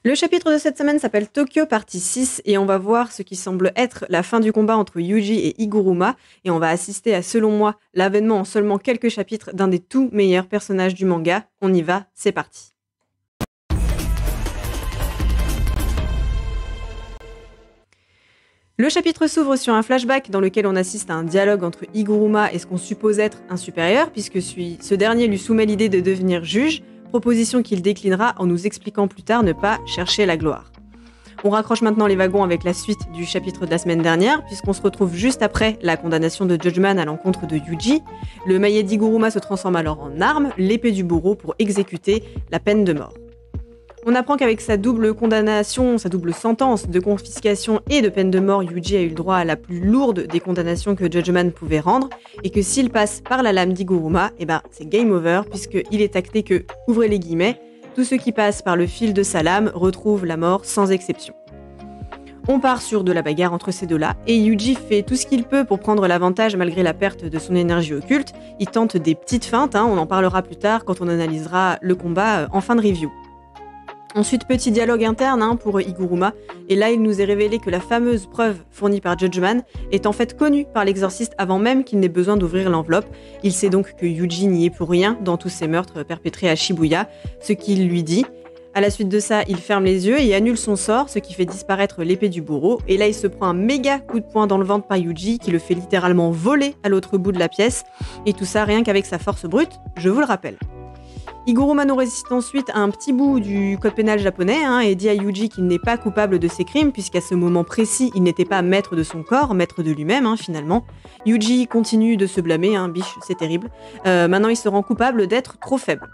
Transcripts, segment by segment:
Le chapitre de cette semaine s'appelle Tokyo partie 6 et on va voir ce qui semble être la fin du combat entre Yuji et Higuruma et on va assister à, selon moi, l'avènement en seulement quelques chapitres d'un des tout meilleurs personnages du manga. On y va, c'est parti. Le chapitre s'ouvre sur un flashback dans lequel on assiste à un dialogue entre Higuruma et ce qu'on suppose être un supérieur, puisque ce dernier lui soumet l'idée de devenir juge, proposition qu'il déclinera en nous expliquant plus tard ne pas chercher la gloire. On raccroche maintenant les wagons avec la suite du chapitre de la semaine dernière, puisqu'on se retrouve juste après la condamnation de Judgment à l'encontre de Yuji. Le maillet d'Higuruma se transforme alors en arme, l'épée du bourreau pour exécuter la peine de mort. On apprend qu'avec sa double condamnation, sa double sentence de confiscation et de peine de mort, Yuji a eu le droit à la plus lourde des condamnations que Judgment pouvait rendre, et que s'il passe par la lame d'Higuruma, c'est game over, puisqu'il est acté que, ouvrez les guillemets, tous ceux qui passent par le fil de sa lame retrouvent la mort sans exception. On part sur de la bagarre entre ces deux-là, et Yuji fait tout ce qu'il peut pour prendre l'avantage malgré la perte de son énergie occulte. Il tente des petites feintes, on en parlera plus tard quand on analysera le combat en fin de review. Ensuite, petit dialogue interne pour Higuruma, et là il nous est révélé que la fameuse preuve fournie par Judgment est en fait connue par l'exorciste avant même qu'il n'ait besoin d'ouvrir l'enveloppe. Il sait donc que Yuji n'y est pour rien dans tous ces meurtres perpétrés à Shibuya, ce qu'il lui dit. À la suite de ça, il ferme les yeux et annule son sort, ce qui fait disparaître l'épée du bourreau, et là il se prend un méga coup de poing dans le ventre par Yuji qui le fait littéralement voler à l'autre bout de la pièce, et tout ça rien qu'avec sa force brute, je vous le rappelle. Higuruma nous résiste ensuite à un petit bout du code pénal japonais et dit à Yuji qu'il n'est pas coupable de ses crimes puisqu'à ce moment précis, il n'était pas maître de son corps, maître de lui-même finalement. Yuji continue de se blâmer, biche, c'est terrible. Maintenant, il se rend coupable d'être trop faible.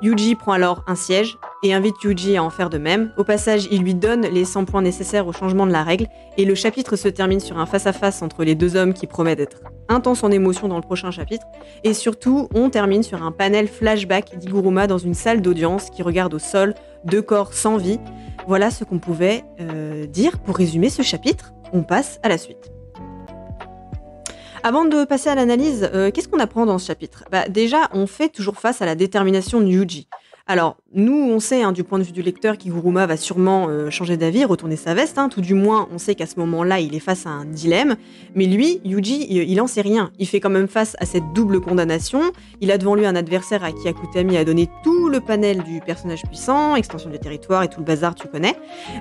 Yuji prend alors un siège et invite Yuji à en faire de même. Au passage, il lui donne les 100 points nécessaires au changement de la règle et le chapitre se termine sur un face-à-face entre les deux hommes qui promet d'être intense en émotion dans le prochain chapitre. Et surtout, on termine sur un panel flashback d'Higuruma dans une salle d'audience qui regarde au sol deux corps sans vie. Voilà ce qu'on pouvait dire pour résumer ce chapitre. On passe à la suite. Avant de passer à l'analyse, qu'est-ce qu'on apprend dans ce chapitre ? Déjà, on fait toujours face à la détermination de Yuji. Alors, nous, on sait, du point de vue du lecteur, qu'Higuruma va sûrement changer d'avis, retourner sa veste. Tout du moins, on sait qu'à ce moment-là, il est face à un dilemme. Mais lui, Yuji, il en sait rien. Il fait quand même face à cette double condamnation. Il a devant lui un adversaire à qui Akutami a donné tout le panel du personnage puissant, extension du territoire et tout le bazar, tu connais.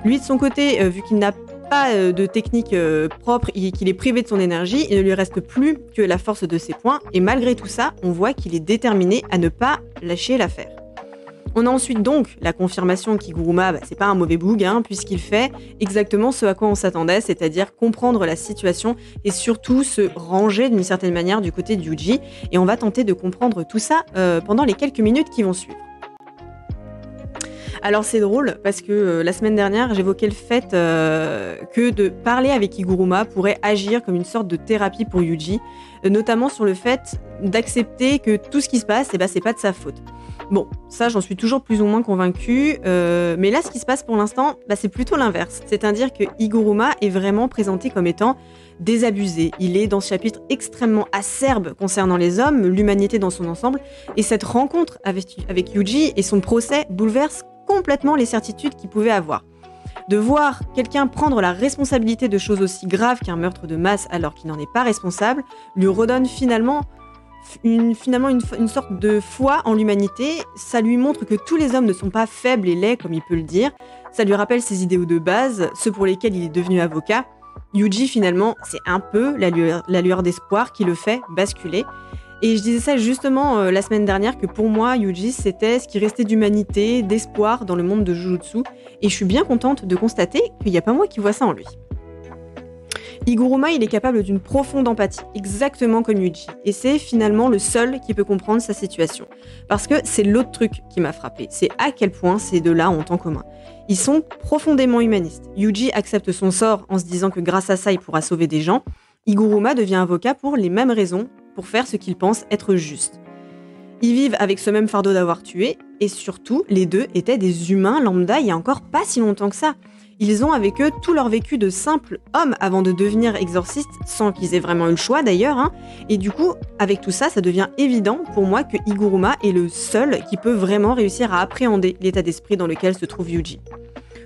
Lui, de son côté, vu qu'il n'a pas de technique propre et qu'il est privé de son énergie, il ne lui reste plus que la force de ses poings. Et malgré tout ça, on voit qu'il est déterminé à ne pas lâcher l'affaire. On a ensuite donc la confirmation qu'Higuruma, c'est pas un mauvais boug, puisqu'il fait exactement ce à quoi on s'attendait, c'est-à-dire comprendre la situation et surtout se ranger d'une certaine manière du côté de Yuji. Et on va tenter de comprendre tout ça pendant les quelques minutes qui vont suivre. Alors c'est drôle parce que la semaine dernière, j'évoquais le fait que de parler avec Higuruma pourrait agir comme une sorte de thérapie pour Yuji, notamment sur le fait d'accepter que tout ce qui se passe, c'est pas de sa faute. Bon, ça j'en suis toujours plus ou moins convaincue, mais là ce qui se passe pour l'instant, c'est plutôt l'inverse. C'est-à-dire que Higuruma est vraiment présenté comme étant désabusé. Il est dans ce chapitre extrêmement acerbe concernant les hommes, l'humanité dans son ensemble, et cette rencontre avec Yuji et son procès bouleverse complètement les certitudes qu'il pouvait avoir. De voir quelqu'un prendre la responsabilité de choses aussi graves qu'un meurtre de masse alors qu'il n'en est pas responsable, lui redonne finalement une sorte de foi en l'humanité. Ça lui montre que tous les hommes ne sont pas faibles et laids comme il peut le dire. Ça lui rappelle ses idéaux de base, ceux pour lesquels il est devenu avocat. Yuji finalement, c'est un peu la lueur d'espoir qui le fait basculer. Et je disais ça justement la semaine dernière que pour moi, Yuji, c'était ce qui restait d'humanité, d'espoir dans le monde de Jujutsu. Et je suis bien contente de constater qu'il n'y a pas moi qui vois ça en lui. Higuruma, il est capable d'une profonde empathie, exactement comme Yuji. Et c'est finalement le seul qui peut comprendre sa situation. Parce que c'est l'autre truc qui m'a frappé. C'est à quel point ces deux-là ont en commun. Ils sont profondément humanistes. Yuji accepte son sort en se disant que grâce à ça, il pourra sauver des gens. Higuruma devient avocat pour les mêmes raisons, pour faire ce qu'il pense être juste. Ils vivent avec ce même fardeau d'avoir tué, et surtout, les deux étaient des humains lambda il y a encore pas si longtemps que ça. Ils ont avec eux tout leur vécu de simples hommes avant de devenir exorcistes, sans qu'ils aient vraiment eu le choix d'ailleurs. Et du coup, avec tout ça, ça devient évident pour moi que Higuruma est le seul qui peut vraiment réussir à appréhender l'état d'esprit dans lequel se trouve Yuji.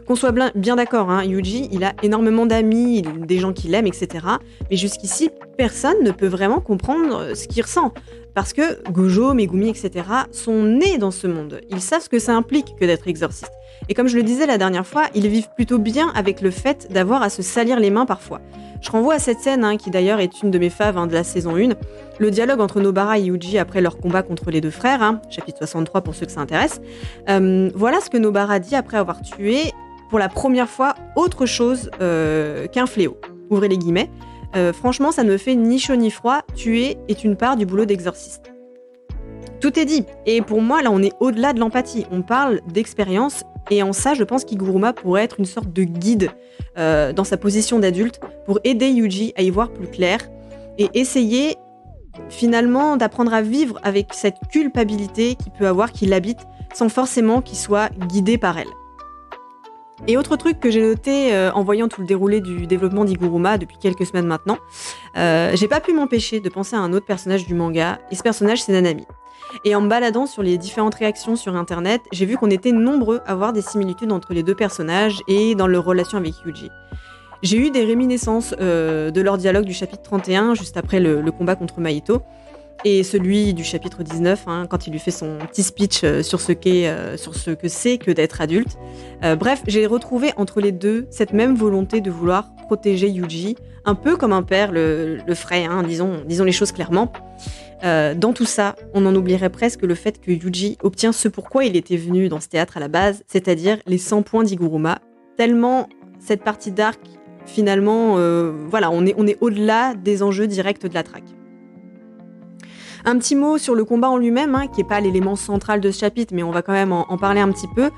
Qu'on soit bien d'accord, hein, Yuji, il a énormément d'amis, des gens qui l'aiment, etc. Mais jusqu'ici, personne ne peut vraiment comprendre ce qu'il ressent. Parce que Gojo, Megumi, etc. sont nés dans ce monde. Ils savent ce que ça implique que d'être exorciste. Et comme je le disais la dernière fois, ils vivent plutôt bien avec le fait d'avoir à se salir les mains parfois. Je renvoie à cette scène, qui d'ailleurs est une de mes faves de la saison 1, le dialogue entre Nobara et Yuji après leur combat contre les deux frères, chapitre 63 pour ceux que ça intéresse. Voilà ce que Nobara dit après avoir tué, pour la première fois, autre chose qu'un fléau. Ouvrez les guillemets. Franchement, ça ne me fait ni chaud ni froid, tuer est une part du boulot d'exorciste. Tout est dit. Et pour moi, là, on est au-delà de l'empathie. On parle d'expérience. Et en ça, je pense qu'Higuruma pourrait être une sorte de guide dans sa position d'adulte pour aider Yuji à y voir plus clair et essayer finalement d'apprendre à vivre avec cette culpabilité qu'il peut avoir, qu'il habite, sans forcément qu'il soit guidé par elle. Et autre truc que j'ai noté en voyant tout le déroulé du développement d'Higuruma depuis quelques semaines maintenant, j'ai pas pu m'empêcher de penser à un autre personnage du manga, et ce personnage c'est Nanami. Et en me baladant sur les différentes réactions sur internet, j'ai vu qu'on était nombreux à voir des similitudes entre les deux personnages et dans leur relation avec Yuji. J'ai eu des réminiscences de leur dialogue du chapitre 31, juste après le combat contre Mahito, et celui du chapitre 19, quand il lui fait son petit speech sur ce que c'est que d'être adulte. Bref, j'ai retrouvé entre les deux cette même volonté de vouloir protéger Yuji, un peu comme un père le ferait, disons les choses clairement. Dans tout ça, on en oublierait presque le fait que Yuji obtient ce pourquoi il était venu dans ce théâtre à la base, c'est-à-dire les 100 points d'Higuruma, tellement cette partie d'arc, finalement, on est au-delà des enjeux directs de la traque. Un petit mot sur le combat en lui-même, qui n'est pas l'élément central de ce chapitre, mais on va quand même en parler un petit peu.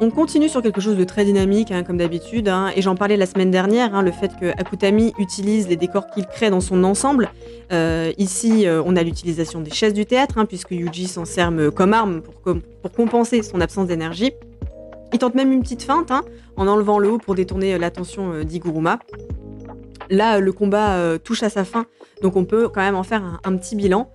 On continue sur quelque chose de très dynamique, comme d'habitude, et j'en parlais la semaine dernière, le fait que Akutami utilise les décors qu'il crée dans son ensemble. Ici, on a l'utilisation des chaises du théâtre, puisque Yuji s'en sert comme arme pour compenser son absence d'énergie. Il tente même une petite feinte, en enlevant le haut pour détourner l'attention d'Higuruma. Là, le combat touche à sa fin, donc on peut quand même en faire un petit bilan.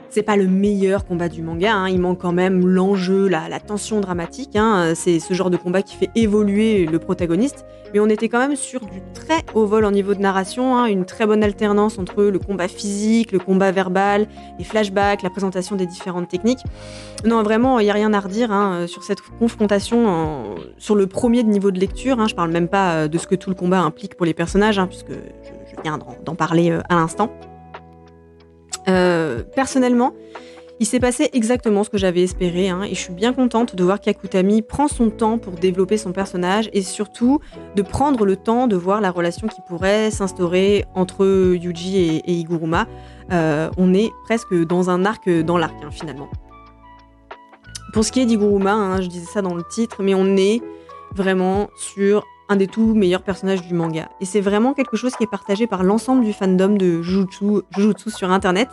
C'est pas le meilleur combat du manga, il manque quand même l'enjeu, la tension dramatique, c'est ce genre de combat qui fait évoluer le protagoniste, mais on était quand même sur du très haut vol en niveau de narration, une très bonne alternance entre le combat physique, le combat verbal, les flashbacks, la présentation des différentes techniques. Non, vraiment, il n'y a rien à redire sur cette confrontation sur le premier niveau de lecture, je parle même pas de ce que tout le combat implique pour les personnages, puisque je viens d'en parler à l'instant. Personnellement, il s'est passé exactement ce que j'avais espéré, et je suis bien contente de voir qu'Akutami prend son temps pour développer son personnage et surtout de prendre le temps de voir la relation qui pourrait s'instaurer entre Yuji et Higuruma. On est presque dans un arc dans l'arc, finalement. Pour ce qui est d'Higuruma, je disais ça dans le titre, mais on est vraiment sur un des tout meilleurs personnages du manga. Et c'est vraiment quelque chose qui est partagé par l'ensemble du fandom de Jujutsu sur internet.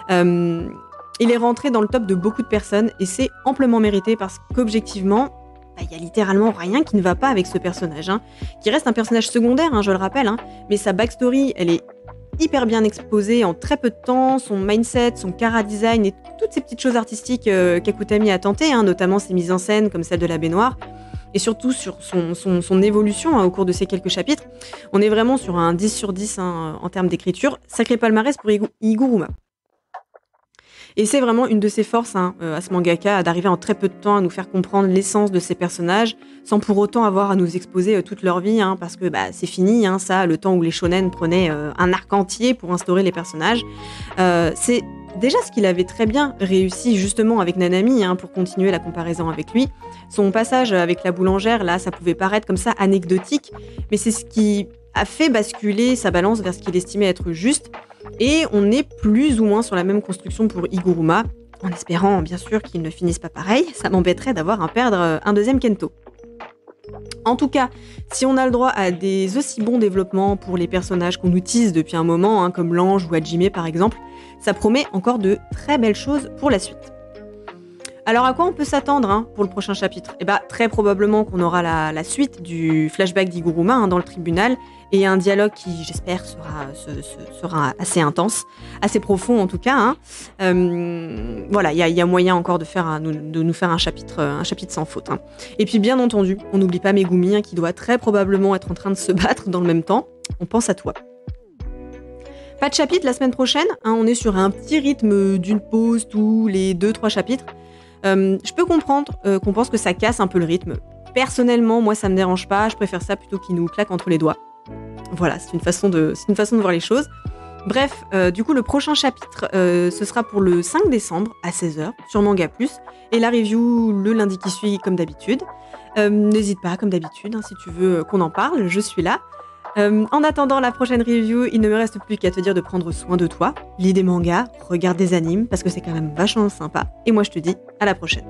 Il est rentré dans le top de beaucoup de personnes et c'est amplement mérité parce qu'objectivement, il y a littéralement rien qui ne va pas avec ce personnage, qui reste un personnage secondaire, je le rappelle, mais sa backstory, elle est hyper bien exposée en très peu de temps, son mindset, son chara-design et toutes ces petites choses artistiques qu'Akutami a tentées, notamment ses mises en scène comme celle de la baignoire, et surtout sur son évolution au cours de ces quelques chapitres. On est vraiment sur un 10 sur 10 en termes d'écriture. Sacré palmarès pour Higuruma. Et c'est vraiment une de ses forces à ce mangaka, d'arriver en très peu de temps à nous faire comprendre l'essence de ces personnages, sans pour autant avoir à nous exposer toute leur vie, parce que c'est fini, ça, le temps où les shonen prenaient un arc entier pour instaurer les personnages. C'est déjà ce qu'il avait très bien réussi justement avec Nanami, pour continuer la comparaison avec lui. Son passage avec la boulangère, là, ça pouvait paraître comme ça anecdotique, mais c'est ce qui a fait basculer sa balance vers ce qu'il estimait être juste. Et on est plus ou moins sur la même construction pour Higuruma, en espérant bien sûr qu'il ne finisse pas pareil. Ça m'embêterait d'avoir à perdre un deuxième Kento. En tout cas, si on a le droit à des aussi bons développements pour les personnages qu'on nous tease depuis un moment, comme l'ange ou Hajime par exemple, ça promet encore de très belles choses pour la suite. Alors à quoi on peut s'attendre pour le prochain chapitre? Très probablement qu'on aura la suite du flashback d'Iguruma dans le tribunal et un dialogue qui, j'espère, sera assez intense, assez profond en tout cas. Voilà, il y a moyen encore de nous faire un chapitre sans faute. Et puis bien entendu, on n'oublie pas Megumi qui doit très probablement être en train de se battre dans le même temps. On pense à toi. Pas de chapitre la semaine prochaine, on est sur un petit rythme d'une pause tous les 2-3 chapitres. Je peux comprendre qu'on pense que ça casse un peu le rythme. Personnellement, moi, ça me dérange pas. Je préfère ça plutôt qu'il nous claque entre les doigts. Voilà, c'est une façon de voir les choses. Bref, du coup, le prochain chapitre, ce sera pour le 5 décembre à 16h sur Manga Plus. Et la review le lundi qui suit, comme d'habitude. N'hésite pas, comme d'habitude, si tu veux qu'on en parle, je suis là. En attendant la prochaine review, il ne me reste plus qu'à te dire de prendre soin de toi, lis des mangas, regarde des animes, parce que c'est quand même vachement sympa. Et moi je te dis à la prochaine.